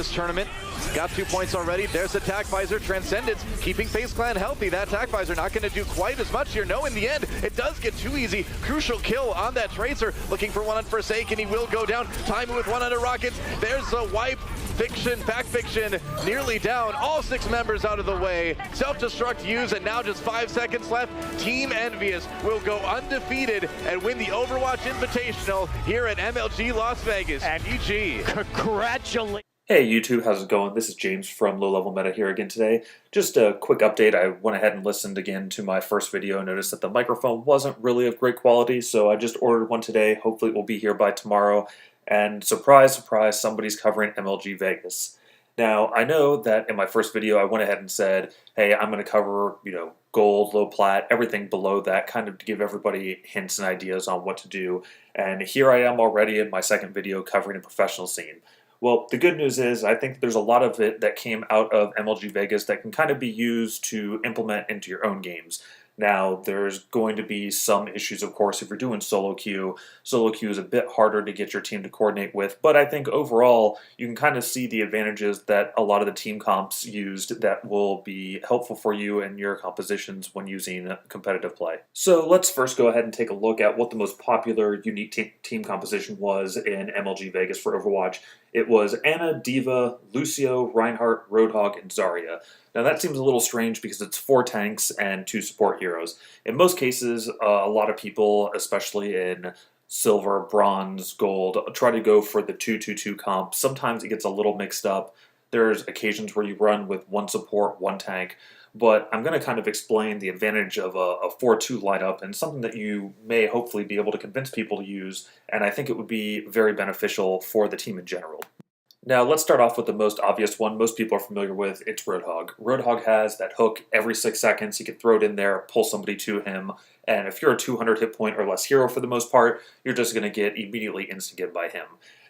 this tournament. Got 2 points already. There's Attack Visor, Transcendence, keeping FaZe Clan healthy. That Attack Visor not going to do quite as much here. No, in the end, it does get too easy. Crucial kill on that Tracer. Looking for one on Forsaken. He will go down. Timing with one under Rockets. There's a wipe. Fiction, back Fiction, nearly down. All 6 members out of the way. Self-destruct used, and now just 5 seconds left. Team Envious will go undefeated and win the Overwatch Invitational here at MLG Las Vegas. And GG. Congratulations. Hey YouTube, how's it going? This is James from Low Level Meta here again today. Just a quick update. I went ahead and listened again to my first video and noticed that the microphone wasn't really of great quality, so I just ordered one today. Hopefully it will be here by tomorrow. And surprise, surprise, somebody's covering MLG Vegas. Now, I know that in my first video I went ahead and said, hey, I'm going to cover, gold, low plat, everything below that, kind of to give everybody hints and ideas on what to do. And here I am already in my second video covering a professional scene. Well, the good news is I think there's a lot of it that came out of MLG Vegas that can kind of be used to implement into your own games. Now, there's going to be some issues, of course, if you're doing solo queue. Solo queue is a bit harder to get your team to coordinate with, but I think overall you can kind of see the advantages that a lot of the team comps used that will be helpful for you and your compositions when using competitive play. So let's first go ahead and take a look at what the most popular unique team composition was in MLG Vegas for Overwatch. It was Ana, D.Va, Lucio, Reinhardt, Roadhog, and Zarya. Now that seems a little strange because it's 4 tanks and 2 support heroes. In most cases, a lot of people, especially in silver, bronze, gold, try to go for the 2-2-2 comp. Sometimes it gets a little mixed up. There's occasions where you run with 1 support, 1 tank. But I'm going to kind of explain the advantage of a 4-2 lineup and something that you may hopefully be able to convince people to use, and I think it would be very beneficial for the team in general. Now let's start off with the most obvious one most people are familiar with. It's Roadhog. Roadhog has that hook every 6 seconds. You can throw it in there, pull somebody to him, and if you're a 200 hit point or less hero for the most part, you're just going to get immediately insta-get by him.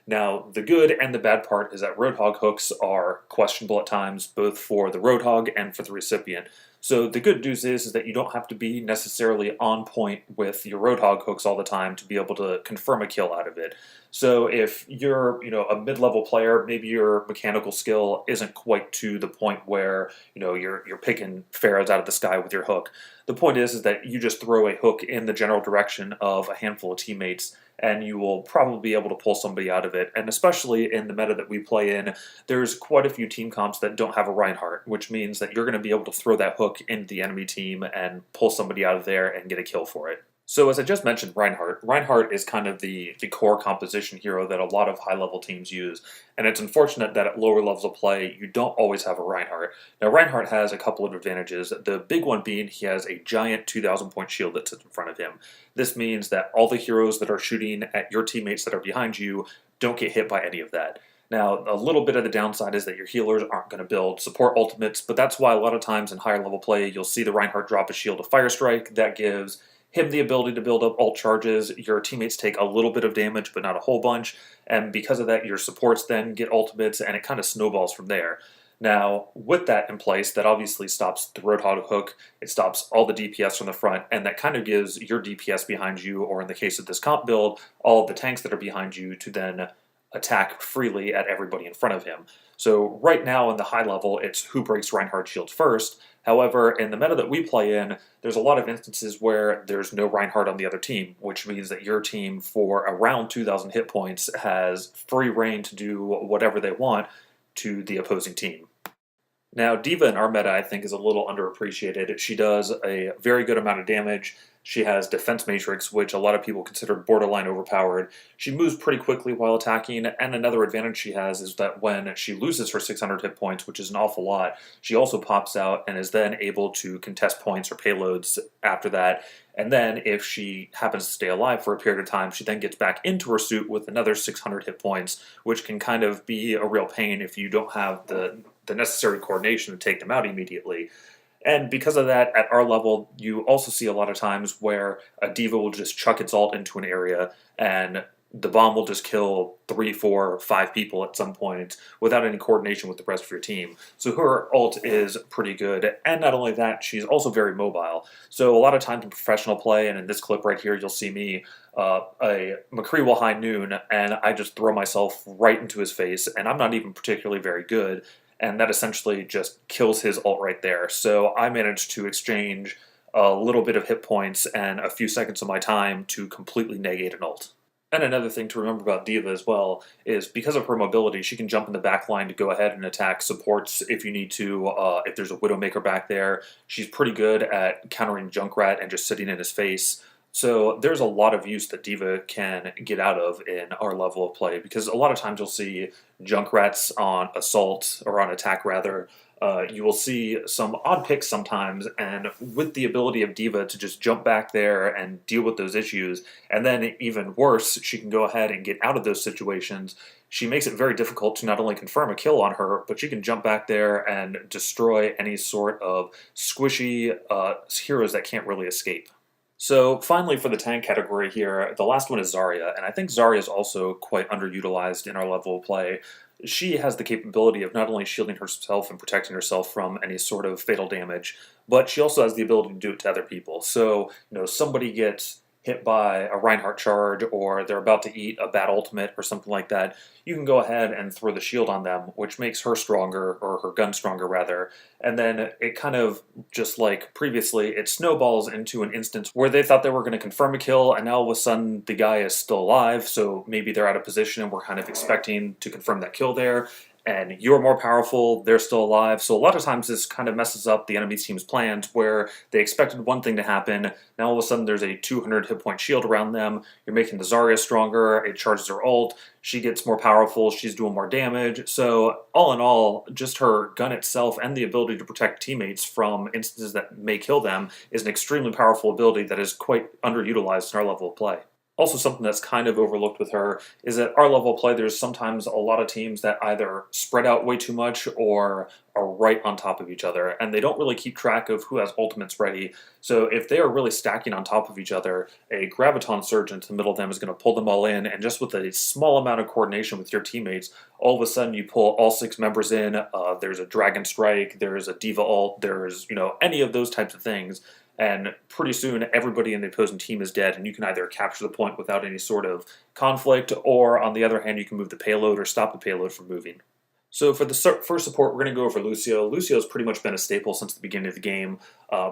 Now, the good and the bad part is that Roadhog hooks are questionable at times, both for the Roadhog and for the recipient. So the good news is that you don't have to be necessarily on point with your Roadhog hooks all the time to be able to confirm a kill out of it. So if you're, a mid-level player, maybe your mechanical skill isn't quite to the point where, you're picking pharaohs out of the sky with your hook. The point is that you just throw a hook in the general direction of a handful of teammates and you will probably be able to pull somebody out of it. And especially in the meta that we play in, there's quite a few team comps that don't have a Reinhardt, which means that you're going to be able to throw that hook into the enemy team and pull somebody out of there and get a kill for it. So as I just mentioned, Reinhardt is kind of the core composition hero that a lot of high-level teams use, and it's unfortunate that at lower levels of play, you don't always have a Reinhardt. Now, Reinhardt has a couple of advantages, the big one being he has a giant 2,000-point shield that sits in front of him. This means that all the heroes that are shooting at your teammates that are behind you don't get hit by any of that. Now, a little bit of the downside is that your healers aren't going to build support ultimates, but that's why a lot of times in higher level play, you'll see the Reinhardt drop a shield of Fire Strike that gives him the ability to build up ult charges. Your teammates take a little bit of damage, but not a whole bunch, and because of that, your supports then get ultimates, and it kind of snowballs from there. Now, with that in place, that obviously stops the Roadhog hook, it stops all the DPS from the front, and that kind of gives your DPS behind you, or in the case of this comp build, all of the tanks that are behind you to then attack freely at everybody in front of him. So right now in the high level, it's who breaks Reinhardt shields first. However, in the meta that we play in, there's a lot of instances where there's no Reinhardt on the other team, which means that your team for around 2,000 hit points has free reign to do whatever they want to the opposing team. Now, D.Va in our meta, I think, is a little underappreciated. She does a very good amount of damage. She has Defense Matrix, which a lot of people consider borderline overpowered. She moves pretty quickly while attacking, and another advantage she has is that when she loses her 600 hit points, which is an awful lot, she also pops out and is then able to contest points or payloads after that. And then if she happens to stay alive for a period of time, she then gets back into her suit with another 600 hit points, which can kind of be a real pain if you don't have the necessary coordination to take them out immediately. And because of that, at our level, you also see a lot of times where a D.Va will just chuck its ult into an area and the bomb will just kill 3, 4, 5 people at some point without any coordination with the rest of your team. So her ult is pretty good, and not only that, she's also very mobile. So a lot of times in professional play, and in this clip right here, you'll see me, a McCree will high noon, and I just throw myself right into his face, and I'm not even particularly very good, and that essentially just kills his ult right there. So I managed to exchange a little bit of hit points and a few seconds of my time to completely negate an ult. And another thing to remember about D.Va as well is because of her mobility, she can jump in the back line to go ahead and attack supports if you need to. If there's a Widowmaker back there, she's pretty good at countering Junkrat and just sitting in his face. So there's a lot of use that D.Va can get out of in our level of play, because a lot of times you'll see Junkrats on assault, or on attack rather. You will see some odd picks sometimes, and with the ability of D.Va to just jump back there and deal with those issues, and then even worse, she can go ahead and get out of those situations. She makes it very difficult to not only confirm a kill on her, but she can jump back there and destroy any sort of squishy heroes that can't really escape. So finally, for the tank category here, the last one is Zarya, and I think Zarya is also quite underutilized in our level of play. She has the capability of not only shielding herself and protecting herself from any sort of fatal damage, but she also has the ability to do it to other people. So, somebody gets hit by a Reinhardt charge, or they're about to eat a bad ultimate or something like that, you can go ahead and throw the shield on them, which makes her stronger, or her gun stronger rather, and then it kind of, just like previously, it snowballs into an instance where they thought they were going to confirm a kill, and now all of a sudden the guy is still alive, so maybe they're out of position and we're kind of expecting to confirm that kill there, and you're more powerful, they're still alive. So a lot of times this kind of messes up the enemy team's plans, where they expected one thing to happen, now all of a sudden there's a 200 hit point shield around them, you're making the Zarya stronger, it charges her ult, she gets more powerful, she's doing more damage. So all in all, just her gun itself and the ability to protect teammates from instances that may kill them is an extremely powerful ability that is quite underutilized in our level of play. Also, something that's kind of overlooked with her is that our level of play, there's sometimes a lot of teams that either spread out way too much or are right on top of each other, and they don't really keep track of who has ultimates ready. So if they are really stacking on top of each other, a Graviton Surge into the middle of them is going to pull them all in, and just with a small amount of coordination with your teammates, all of a sudden you pull all 6 members in, there's a Dragon Strike, there's a D.Va ult, there's, any of those types of things. And pretty soon, everybody in the opposing team is dead, and you can either capture the point without any sort of conflict, or on the other hand, you can move the payload or stop the payload from moving. So for the first support, we're going to go over Lucio. Lucio's pretty much been a staple since the beginning of the game.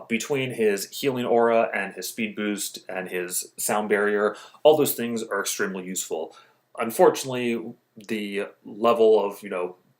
Between his healing aura and his speed boost and his sound barrier, all those things are extremely useful. Unfortunately, the level of,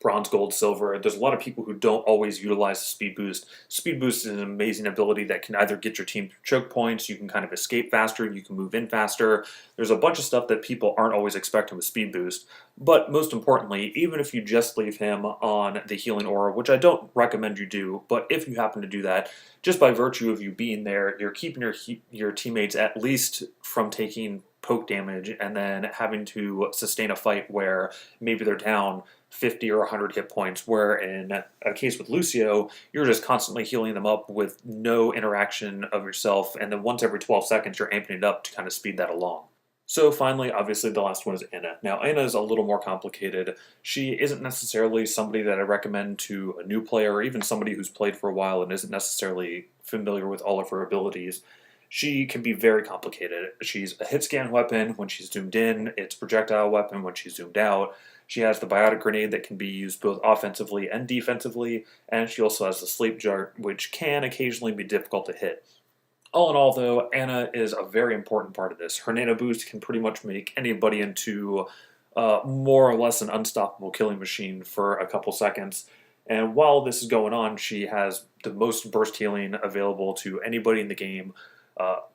bronze, gold, silver, there's a lot of people who don't always utilize the speed boost. Speed boost is an amazing ability that can either get your team choke points, you can kind of escape faster, you can move in faster. There's a bunch of stuff that people aren't always expecting with speed boost. But most importantly, even if you just leave him on the healing aura, which I don't recommend you do, but if you happen to do that, just by virtue of you being there, you're keeping your teammates at least from taking poke damage and then having to sustain a fight where maybe they're down 50 or 100 hit points, where in a case with Lucio, you're just constantly healing them up with no interaction of yourself, and then once every 12 seconds you're amping it up to kind of speed that along. So finally, obviously, the last one is Ana. Now, Ana is a little more complicated. She isn't necessarily somebody that I recommend to a new player, or even somebody who's played for a while and isn't necessarily familiar with all of her abilities. She can be very complicated. She's a hit scan weapon when she's zoomed in, it's a projectile weapon when she's zoomed out. She has the biotic grenade that can be used both offensively and defensively, and she also has the sleep jar, which can occasionally be difficult to hit. All in all, though, Ana is a very important part of this. Her nano boost can pretty much make anybody into more or less an unstoppable killing machine for a couple seconds. And while this is going on, she has the most burst healing available to anybody in the game.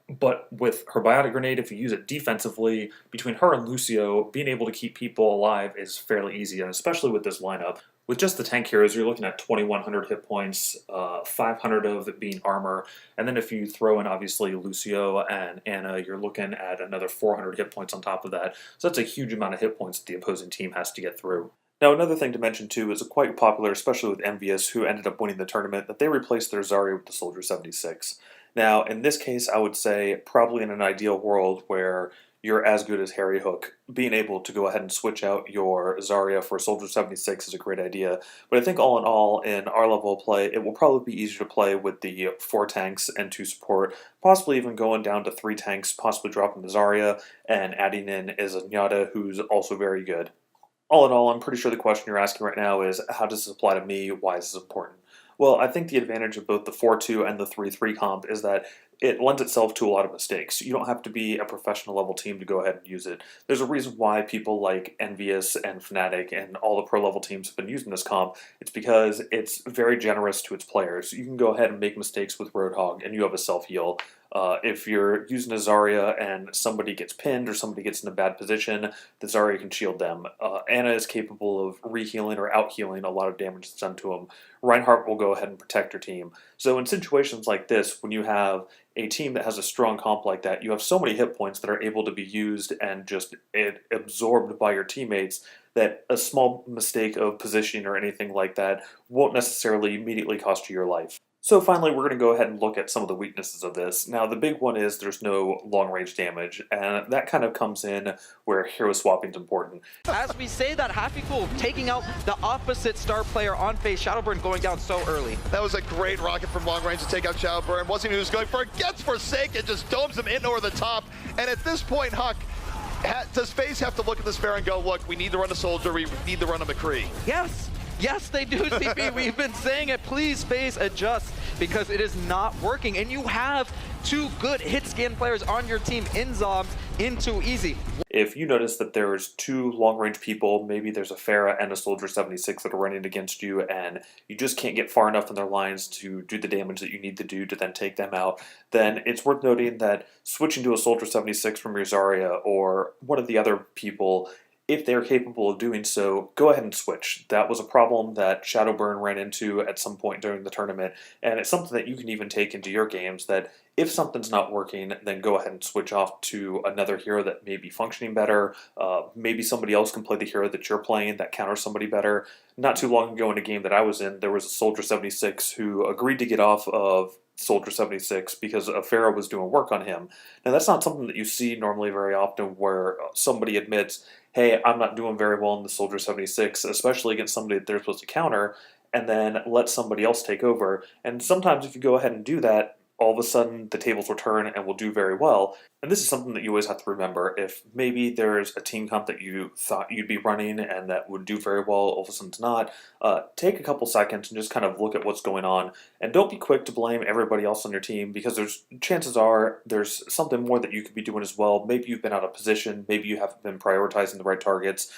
But with her biotic grenade, if you use it defensively, between her and Lucio, being able to keep people alive is fairly easy, and especially with this lineup. With just the tank heroes, you're looking at 2,100 hit points, 500 of it being armor, and then if you throw in, obviously, Lucio and Ana, you're looking at another 400 hit points on top of that. So that's a huge amount of hit points that the opposing team has to get through. Now, another thing to mention, too, is quite popular, especially with Envious, who ended up winning the tournament, that they replaced their Zarya with the Soldier 76. Now, in this case, I would say probably in an ideal world where you're as good as Harry Hook, being able to go ahead and switch out your Zarya for Soldier 76 is a great idea. But I think all in all, in our level of play, it will probably be easier to play with the 4 tanks and 2 support, possibly even going down to 3 tanks, possibly dropping the Zarya, and adding in is a Nyada, who's also very good. All in all, I'm pretty sure the question you're asking right now is, how does this apply to me? Why is this important? Well, I think the advantage of both the 4-2 and the 3-3 comp is that it lends itself to a lot of mistakes. You don't have to be a professional level team to go ahead and use it. There's a reason why people like Envious and Fnatic and all the pro level teams have been using this comp. It's because it's very generous to its players. You can go ahead and make mistakes with Roadhog and you have a self-heal. If you're using a Zarya and somebody gets pinned or somebody gets in a bad position, the Zarya can shield them. Ana is capable of re-healing or out-healing a lot of damage that's done to him. Reinhardt will go ahead and protect your team. So in situations like this, when you have a team that has a strong comp like that, you have so many hit points that are able to be used and just absorbed by your teammates that a small mistake of positioning or anything like that won't necessarily immediately cost you your life. So finally, we're going to go ahead and look at some of the weaknesses of this. Now, the big one is there's no long-range damage, and that kind of comes in where hero swapping is important. As we say that, Happy Cool taking out the opposite star player on face, Shadowburn going down so early. That was a great rocket from long range to take out Shadowburn. Wasn't who was going for it, gets Forsaken, just domes him in over the top. And at this point, Huck, does FaZe have to look at this fair and go, look, we need to run a Soldier, we need to run a McCree? Yes. Yes, they do, CP. We've been saying it. Please, FaZe, adjust, because it is not working. And you have 2 good hit scan players on your team in Zombs into Easy. If you notice that there's 2 long-range people, maybe there's a Pharah and a Soldier 76 that are running against you, and you just can't get far enough in their lines to do the damage that you need to do to then take them out, then it's worth noting that switching to a Soldier 76 from your Zarya or one of the other people, if they're capable of doing so, go ahead and switch. That was a problem that Shadowburn ran into at some point during the tournament, and it's something that you can even take into your games, that if something's not working, then go ahead and switch off to another hero that may be functioning better. Maybe somebody else can play the hero that you're playing that counters somebody better. Not too long ago in a game that I was in, there was a Soldier 76 who agreed to get off of Soldier 76 because a Pharah was doing work on him. Now that's not something that you see normally very often, where somebody admits, hey, I'm not doing very well in the Soldier 76, especially against somebody that they're supposed to counter, and then let somebody else take over. And sometimes if you go ahead and do that, all of a sudden the tables will turn and will do very well. And this is something that you always have to remember. If maybe there's a team comp that you thought you'd be running and that would do very well, all of a sudden it's not, take a couple seconds and just kind of look at what's going on. And don't be quick to blame everybody else on your team, because there's chances are there's something more that you could be doing as well. Maybe you've been out of position, maybe you haven't been prioritizing the right targets.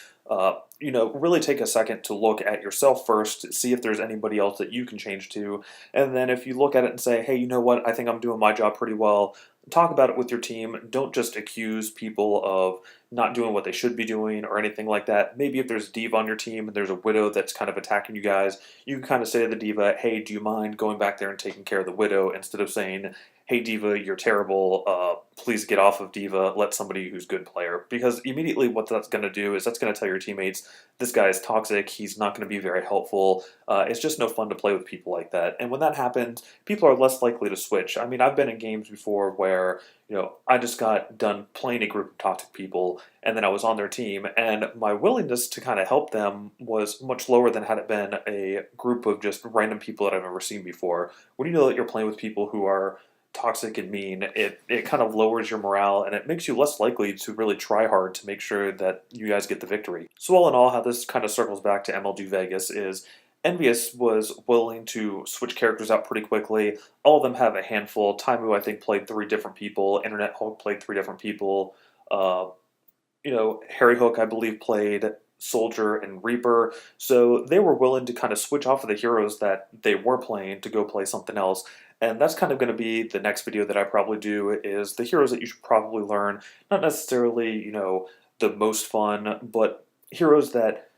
Really take a second to look at yourself first, see if there's anybody else that you can change to, and then if you look at it and say, hey, you know what, I think I'm doing my job pretty well, talk about it with your team. Don't just accuse people of not doing what they should be doing or anything like that. Maybe if there's D.Va on your team and there's a Widow that's kind of attacking you guys, you can kind of say to the D.Va, hey, do you mind going back there and taking care of the Widow, instead of saying, hey, D.Va, you're terrible, please get off of D.Va, let somebody who's a good player. Because immediately what that's going to do is that's going to tell your teammates, this guy is toxic, he's not going to be very helpful, it's just no fun to play with people like that. And when that happens, people are less likely to switch. I mean, I've been in games before where, I just got done playing a group of toxic people, and then I was on their team, and my willingness to kind of help them was much lower than had it been a group of just random people that I've never seen before. When you know that you're playing with people who are toxic and mean, it kind of lowers your morale, and it makes you less likely to really try hard to make sure that you guys get the victory. So all in all, how this kind of circles back to MLG Vegas is Envious was willing to switch characters out pretty quickly. All of them have a handful. Taimu, I think, played 3 different people. Internet Hulk played 3 different people. Harry Hook, I believe, played Soldier and Reaper. So they were willing to kind of switch off of the heroes that they were playing to go play something else. And that's kind of going to be the next video that I probably do, is the heroes that you should probably learn. Not necessarily, the most fun, but heroes that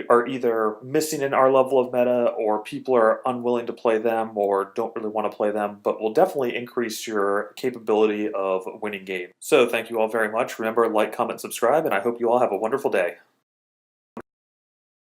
are either missing in our level of meta, or people are unwilling to play them or don't really want to play them, but will definitely increase your capability of winning games. So thank you all very much. Remember, like, comment, subscribe, and I hope you all have a wonderful day.